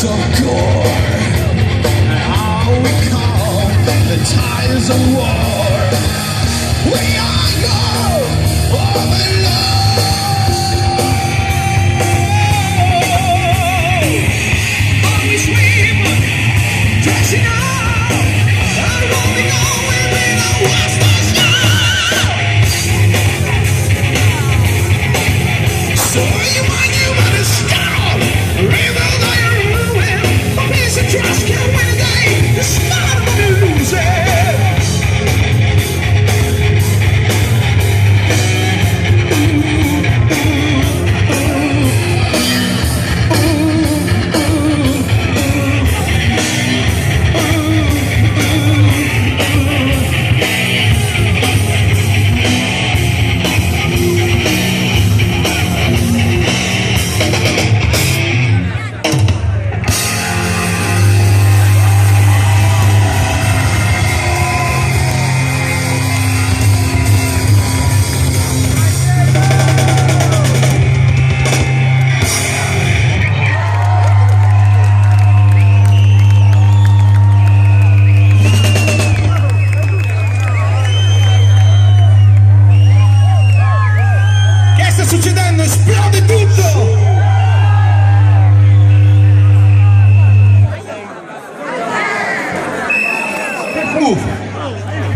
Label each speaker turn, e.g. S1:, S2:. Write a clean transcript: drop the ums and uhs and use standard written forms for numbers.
S1: of gore, and all we call the tides of war. We are your overlord. Always sleep, dressing up, and rolling on within a western sky. So you better stop. Even though you're ruined, a piece of trust can't win a day. It's not music. Succedendo, esplode tutto! Move!